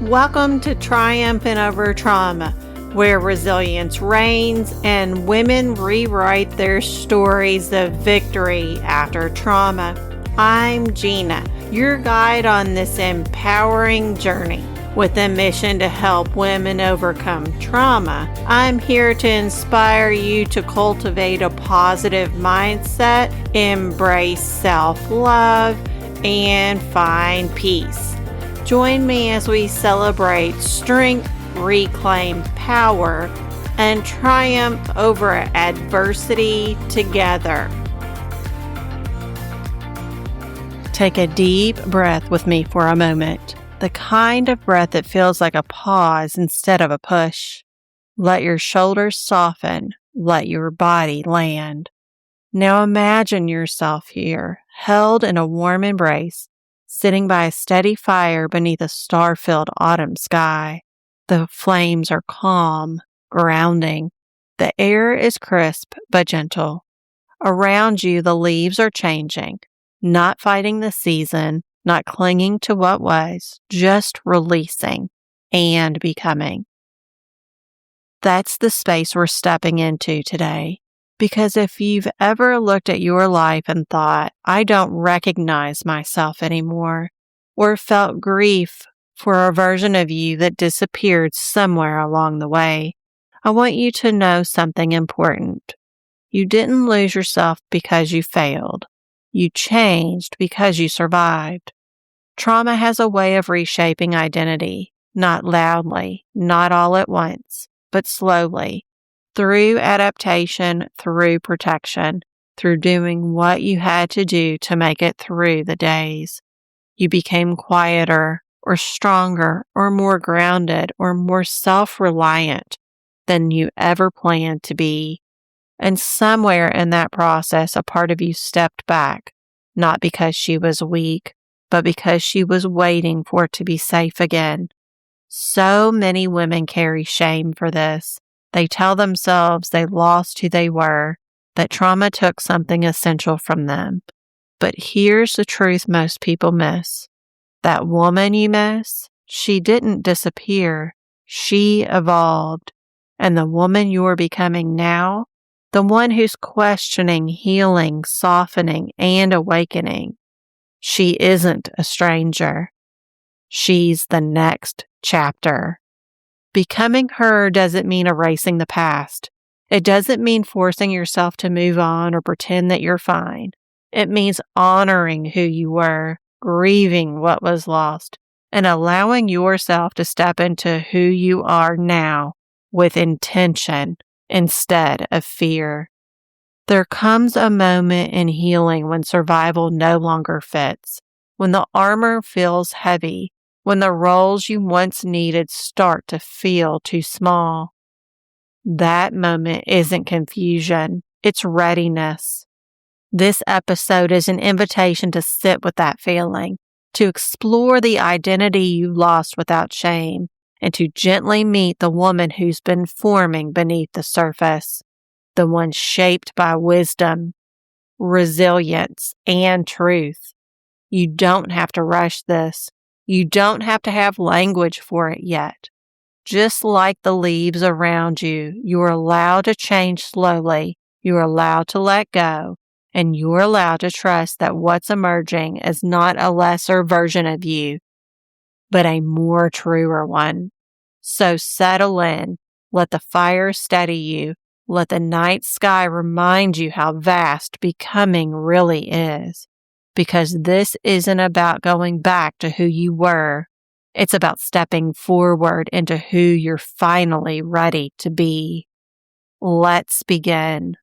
Welcome to Triumphant Over Trauma, where resilience reigns and women rewrite their stories of victory after trauma. I'm Gina, your guide on this empowering journey. With a mission to help women overcome trauma, I'm here to inspire you to cultivate a positive mindset, embrace self-love, and find peace. Join me as we celebrate strength, reclaim power, and triumph over adversity together. Take a deep breath with me for a moment. The kind of breath that feels like a pause instead of a push. Let your shoulders soften. Let your body land. Now imagine yourself here, held in a warm embrace, sitting by a steady fire beneath a star-filled autumn sky. The flames are calm, grounding. The air is crisp but gentle. Around you, the leaves are changing, not fighting the season, not clinging to what was, just releasing and becoming. That's the space we're stepping into today. Because if you've ever looked at your life and thought, I don't recognize myself anymore, or felt grief for a version of you that disappeared somewhere along the way, I want you to know something important. You didn't lose yourself because you failed. You changed because you survived. Trauma has a way of reshaping identity, not loudly, not all at once, but slowly. Through adaptation, through protection, through doing what you had to do to make it through the days. You became quieter, or stronger, or more grounded, or more self-reliant than you ever planned to be. And somewhere in that process, a part of you stepped back, not because she was weak, but because she was waiting for it to be safe again. So many women carry shame for this. They tell themselves they lost who they were, that trauma took something essential from them. But here's the truth most people miss. That woman you miss, she didn't disappear. She evolved. And the woman you're becoming now, the one who's questioning, healing, softening, and awakening, she isn't a stranger. She's the next chapter. Becoming her doesn't mean erasing the past. It doesn't mean forcing yourself to move on or pretend that you're fine. It means honoring who you were, grieving what was lost, and allowing yourself to step into who you are now with intention instead of fear. There comes a moment in healing when survival no longer fits, when the armor feels heavy, when the roles you once needed start to feel too small. That moment isn't confusion, it's readiness. This episode is an invitation to sit with that feeling, to explore the identity you lost without shame, and to gently meet the woman who's been forming beneath the surface, the one shaped by wisdom, resilience, and truth. You don't have to rush this. You don't have to have language for it yet. Just like the leaves around you, you're allowed to change slowly, you're allowed to let go, and you're allowed to trust that what's emerging is not a lesser version of you, but a more truer one. So settle in, let the fire steady you, let the night sky remind you how vast becoming really is. Because this isn't about going back to who you were. It's about stepping forward into who you're finally ready to be. Let's begin.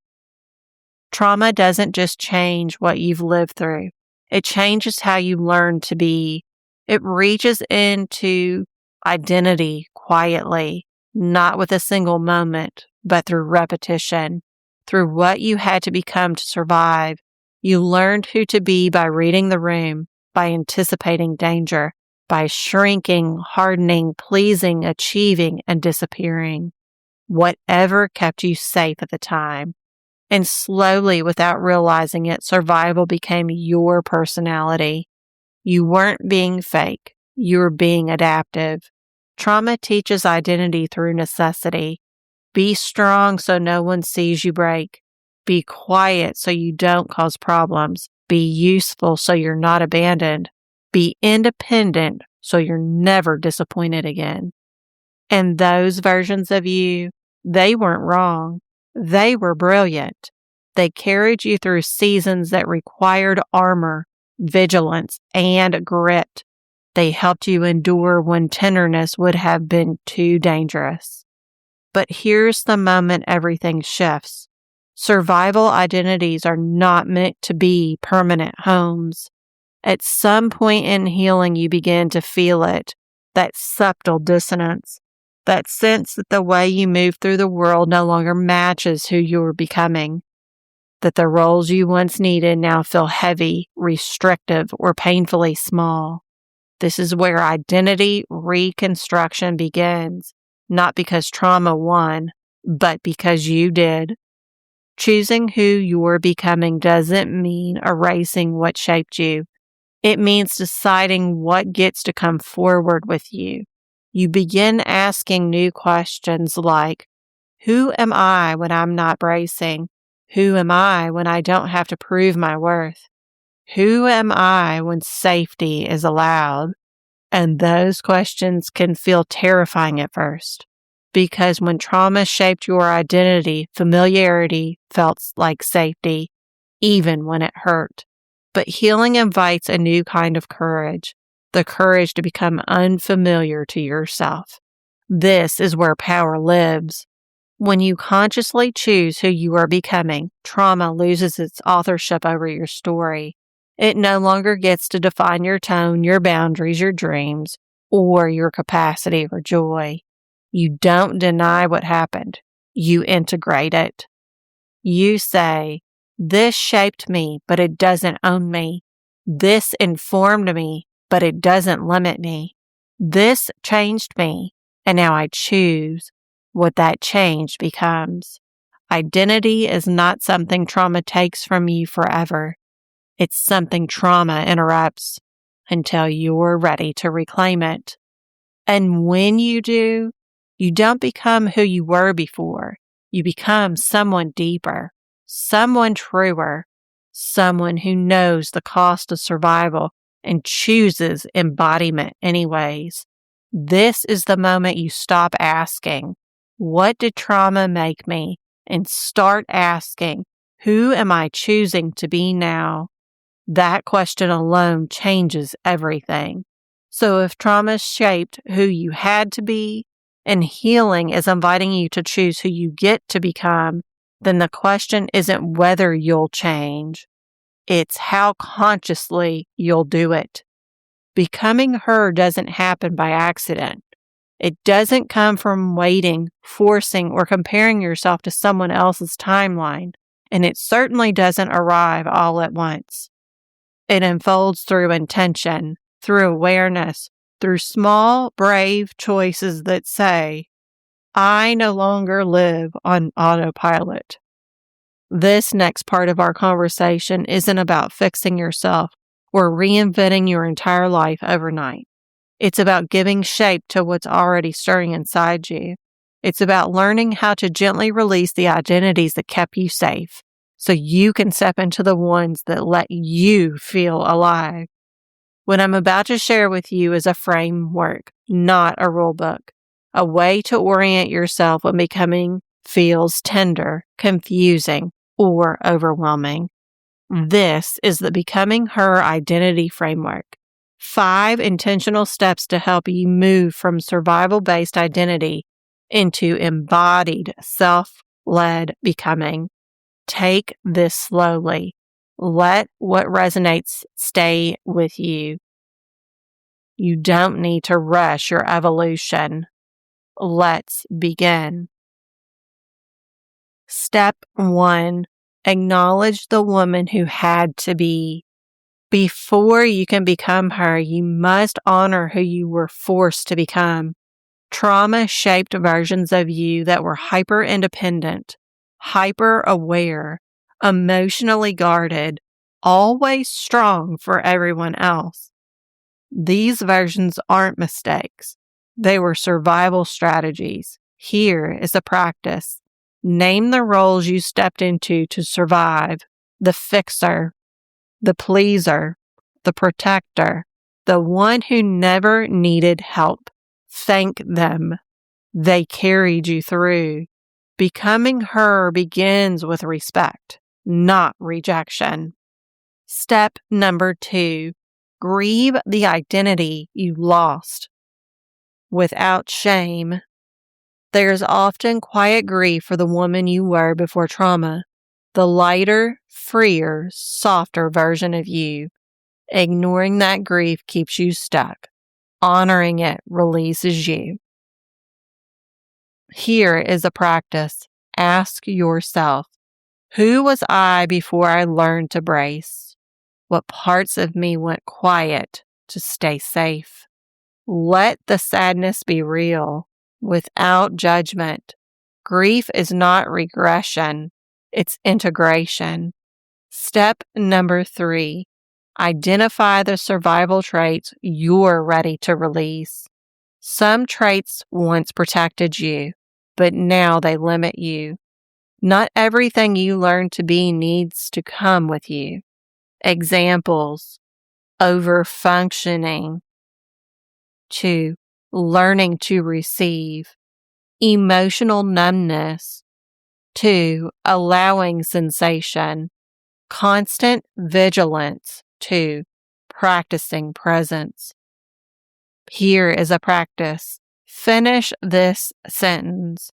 Trauma doesn't just change what you've lived through. It changes how you learn to be. It reaches into identity quietly, not with a single moment, but through repetition, through what you had to become to survive. You learned who to be by reading the room, by anticipating danger, by shrinking, hardening, pleasing, achieving, and disappearing. Whatever kept you safe at the time. And slowly, without realizing it, survival became your personality. You weren't being fake. You were being adaptive. Trauma teaches identity through necessity. Be strong so no one sees you break. Be quiet so you don't cause problems. Be useful so you're not abandoned. Be independent so you're never disappointed again. And those versions of you, they weren't wrong. They were brilliant. They carried you through seasons that required armor, vigilance, and grit. They helped you endure when tenderness would have been too dangerous. But here's the moment everything shifts. Survival identities are not meant to be permanent homes. At some point in healing, you begin to feel it, that subtle dissonance, that sense that the way you move through the world no longer matches who you're becoming, that the roles you once needed now feel heavy, restrictive, or painfully small. This is where identity reconstruction begins, not because trauma won, but because you did. Choosing who you're becoming doesn't mean erasing what shaped you. It means deciding what gets to come forward with you. You begin asking new questions like, who am I when I'm not bracing? Who am I when I don't have to prove my worth? Who am I when safety is allowed? And those questions can feel terrifying at first, because when trauma shaped your identity, familiarity felt like safety, even when it hurt. But healing invites a new kind of courage, the courage to become unfamiliar to yourself. This is where power lives. When you consciously choose who you are becoming, trauma loses its authorship over your story. It no longer gets to define your tone, your boundaries, your dreams, or your capacity for joy. You don't deny what happened. You integrate it. You say, this shaped me, but it doesn't own me. This informed me, but it doesn't limit me. This changed me, and now I choose what that change becomes. Identity is not something trauma takes from you forever. It's something trauma interrupts until you're ready to reclaim it. And when you do, you don't become who you were before. You become someone deeper, someone truer, someone who knows the cost of survival and chooses embodiment anyways. This is the moment you stop asking, what did trauma make me? And start asking, who am I choosing to be now? That question alone changes everything. So if trauma shaped who you had to be, and healing is inviting you to choose who you get to become, then the question isn't whether you'll change. It's how consciously you'll do it. Becoming her doesn't happen by accident. It doesn't come from waiting, forcing, or comparing yourself to someone else's timeline. And it certainly doesn't arrive all at once. It unfolds through intention, through awareness, through small, brave choices that say, I no longer live on autopilot. This next part of our conversation isn't about fixing yourself or reinventing your entire life overnight. It's about giving shape to what's already stirring inside you. It's about learning how to gently release the identities that kept you safe, so you can step into the ones that let you feel alive. What I'm about to share with you is a framework, not a rule book, a way to orient yourself when becoming feels tender, confusing, or overwhelming. This is the Becoming Her Identity Framework. 5 intentional steps to help you move from survival-based identity into embodied, self-led becoming. Take this slowly. Let what resonates stay with you. You don't need to rush your evolution. Let's begin. Step 1. Acknowledge the woman who had to be. Before you can become her, you must honor who you were forced to become. Trauma-shaped versions of you that were hyper-independent, hyper-aware, emotionally guarded, always strong for everyone else. These versions aren't mistakes. They were survival strategies. Here is a practice. Name the roles you stepped into to survive: the fixer, the pleaser, the protector, the one who never needed help. Thank them. They carried you through. Becoming her begins with respect, not rejection. Step number 2, grieve the identity you lost. Without shame. There's often quiet grief for the woman you were before trauma, the lighter, freer, softer version of you. Ignoring that grief keeps you stuck. Honoring it releases you. Here is a practice. Ask yourself, who was I before I learned to brace? What parts of me went quiet to stay safe? Let the sadness be real, without judgment. Grief is not regression, it's integration. Step number 3, identify the survival traits you're ready to release. Some traits once protected you, but now they limit you. Not everything you learn to be needs to come with you. Examples: over-functioning. 2, learning to receive. Emotional numbness. 2, allowing sensation. Constant vigilance. 2, practicing presence. Here is a practice. Finish this sentence.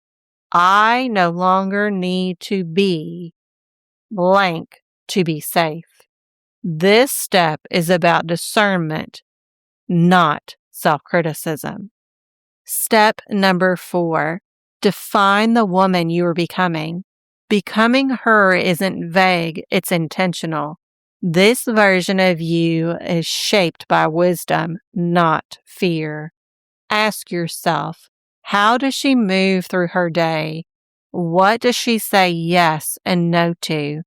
I no longer need to be blank to be safe. This step is about discernment, not self-criticism. Step number 4, define the woman you are becoming. Becoming her isn't vague, it's intentional. This version of you is shaped by wisdom, not fear. Ask yourself, how does she move through her day? What does she say yes and no to?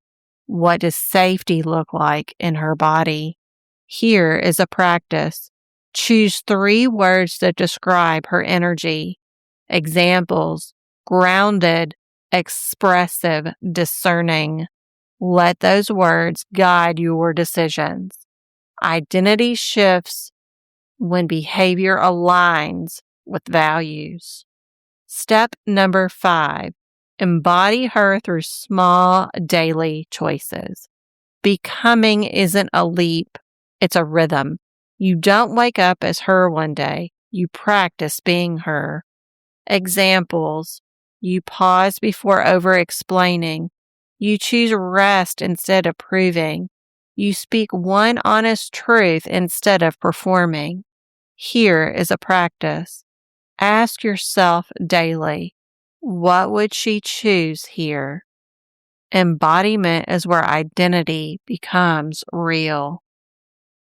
What does safety look like in her body? Here is a practice. Choose 3 words that describe her energy. Examples: grounded, expressive, discerning. Let those words guide your decisions. Identity shifts when behavior aligns with values. Step number 5, embody her through small daily choices. Becoming isn't a leap, it's a rhythm. You don't wake up as her one day, you practice being her. Examples: you pause before over-explaining. You choose rest instead of proving. You speak one honest truth instead of performing. Here is a practice. Ask yourself daily, what would she choose here? Embodiment is where identity becomes real.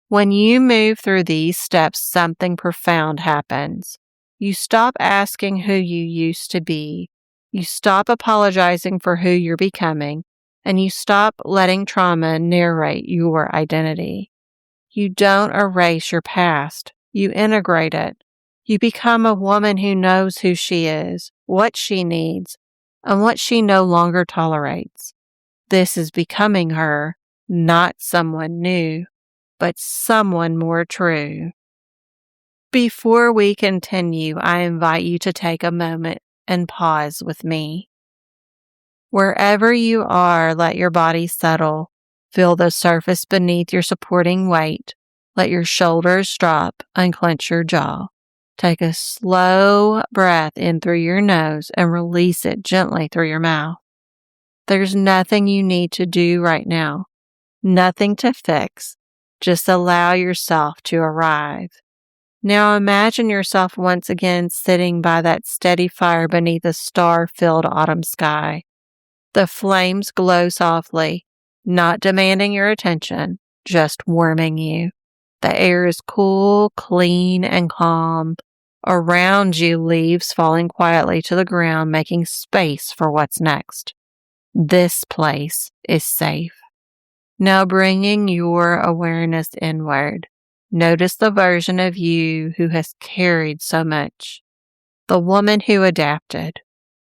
When you move through these steps, something profound happens. You stop asking who you used to be. You stop apologizing for who you're becoming, and you stop letting trauma narrate your identity. You don't erase your past. You integrate it. You become a woman who knows who she is, what she needs, and what she no longer tolerates. This is becoming her, not someone new, but someone more true. Before we continue, I invite you to take a moment and pause with me. Wherever you are, let your body settle. Feel the surface beneath your supporting weight. Let your shoulders drop, unclench your jaw. Take a slow breath in through your nose and release it gently through your mouth. There's nothing you need to do right now, nothing to fix. Just allow yourself to arrive. Now imagine yourself once again sitting by that steady fire beneath a star-filled autumn sky. The flames glow softly, not demanding your attention, just warming you. The air is cool, clean, and calm. Around you, leaves falling quietly to the ground, making space for what's next. This place is safe. Now bringing your awareness inward. Notice the version of you who has carried so much. The woman who adapted.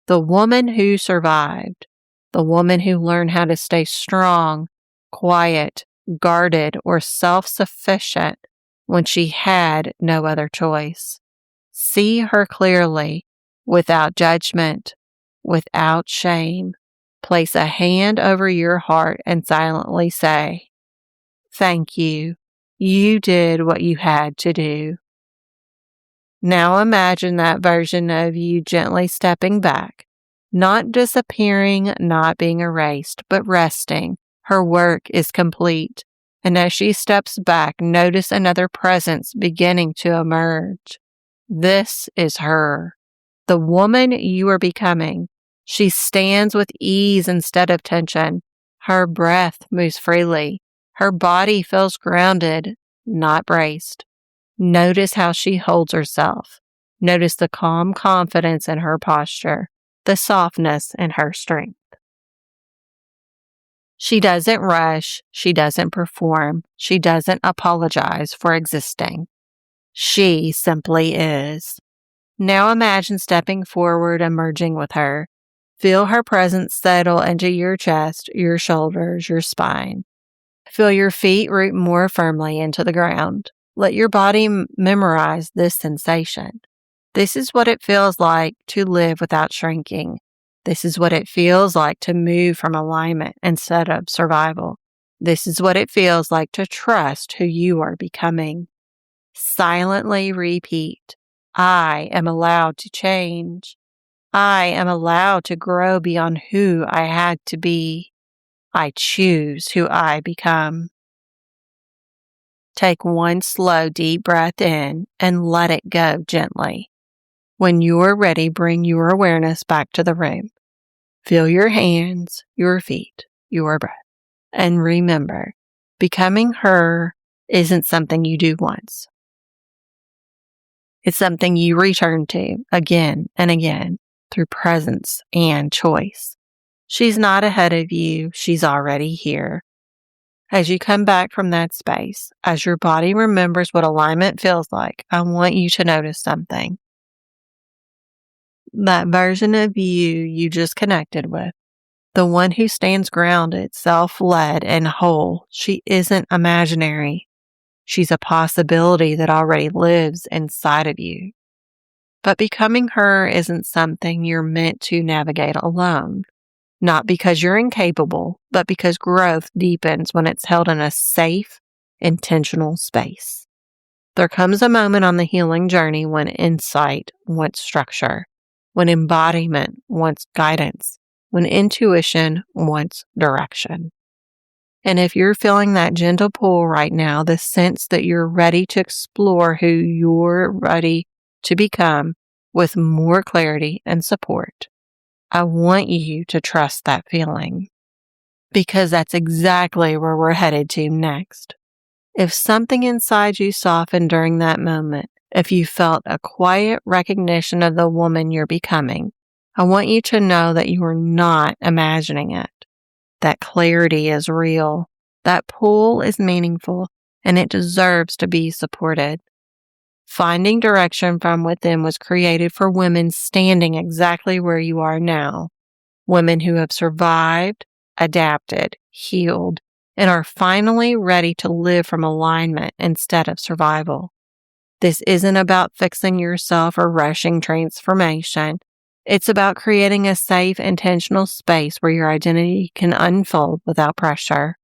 The woman who survived. The woman who learned how to stay strong, quiet, guarded, or self-sufficient when she had no other choice. See her clearly, without judgment, without shame. Place a hand over your heart and silently say, "Thank you. You did what you had to do." Now imagine that version of you gently stepping back, not disappearing, not being erased, but resting. Her work is complete. And as she steps back, notice another presence beginning to emerge. This is her, the woman you are becoming. She stands with ease instead of tension. Her breath moves freely. Her body feels grounded, not braced. Notice how she holds herself. Notice the calm confidence in her posture, the softness in her strength. She doesn't rush. She doesn't perform. She doesn't apologize for existing. She simply is. Now imagine stepping forward and merging with her. Feel her presence settle into your chest, your shoulders, your spine. Feel your feet root more firmly into the ground. Let your body memorize this sensation. This is what it feels like to live without shrinking. This is what it feels like to move from alignment instead of survival. This is what it feels like to trust who you are becoming. Silently repeat, I am allowed to change. I am allowed to grow beyond who I had to be. I choose who I become. Take one slow, deep breath in and let it go gently. When you're ready, bring your awareness back to the room. Feel your hands, your feet, your breath. And remember, becoming her isn't something you do once. It's something you return to again and again through presence and choice. She's not ahead of you. She's already here. As you come back from that space, as your body remembers what alignment feels like, I want you to notice something. That version of you just connected with, the one who stands grounded, self-led, and whole, she isn't imaginary. She's a possibility that already lives inside of you. But becoming her isn't something you're meant to navigate alone. Not because you're incapable, but because growth deepens when it's held in a safe, intentional space. There comes a moment on the healing journey when insight wants structure, when embodiment wants guidance, when intuition wants direction. And if you're feeling that gentle pull right now, the sense that you're ready to explore who you're ready to become with more clarity and support, I want you to trust that feeling, because that's exactly where we're headed to next. If something inside you softened during that moment, if you felt a quiet recognition of the woman you're becoming, I want you to know that you are not imagining it. That clarity is real. That pull is meaningful, and it deserves to be supported. Finding direction from within was created for women standing exactly where you are now. Women who have survived, adapted, healed, and are finally ready to live from alignment instead of survival. This isn't about fixing yourself or rushing transformation. It's about creating a safe, intentional space where your identity can unfold without pressure,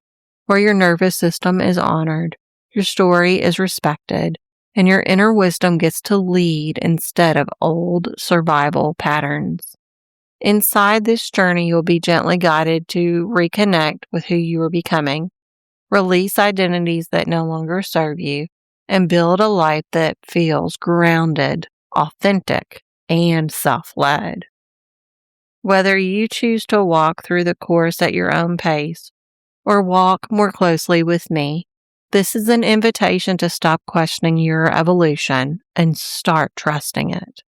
where your nervous system is honored, your story is respected, and your inner wisdom gets to lead instead of old survival patterns. Inside this journey, you'll be gently guided to reconnect with who you are becoming, release identities that no longer serve you, and build a life that feels grounded, authentic, and self-led. Whether you choose to walk through the course at your own pace or walk more closely with me, this is an invitation to stop questioning your evolution and start trusting it.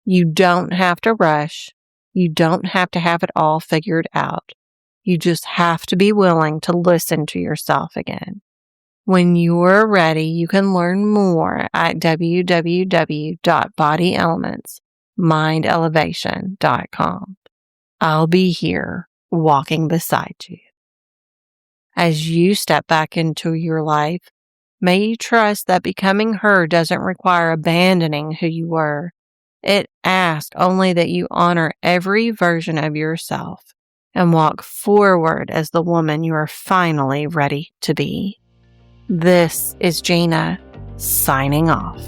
You don't have to rush. You don't have to have it all figured out. You just have to be willing to listen to yourself again. When you're ready, you can learn more at www.bodyelementsmindelevation.com. I'll be here walking beside you. As you step back into your life, may you trust that becoming her doesn't require abandoning who you were. It asks only that you honor every version of yourself and walk forward as the woman you are finally ready to be. This is Gina, signing off.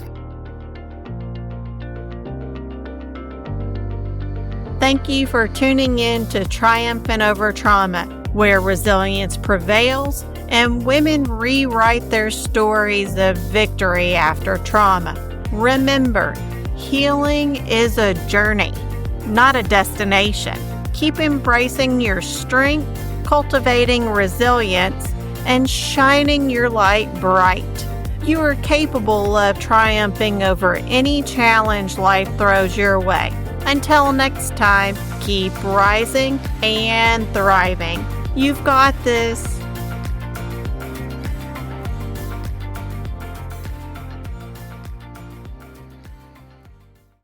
Thank you for tuning in to Triumphant Over Trauma, where resilience prevails and women rewrite their stories of victory after trauma. Remember, healing is a journey, not a destination. Keep embracing your strength, cultivating resilience, and shining your light bright. You are capable of triumphing over any challenge life throws your way. Until next time, keep rising and thriving. You've got this.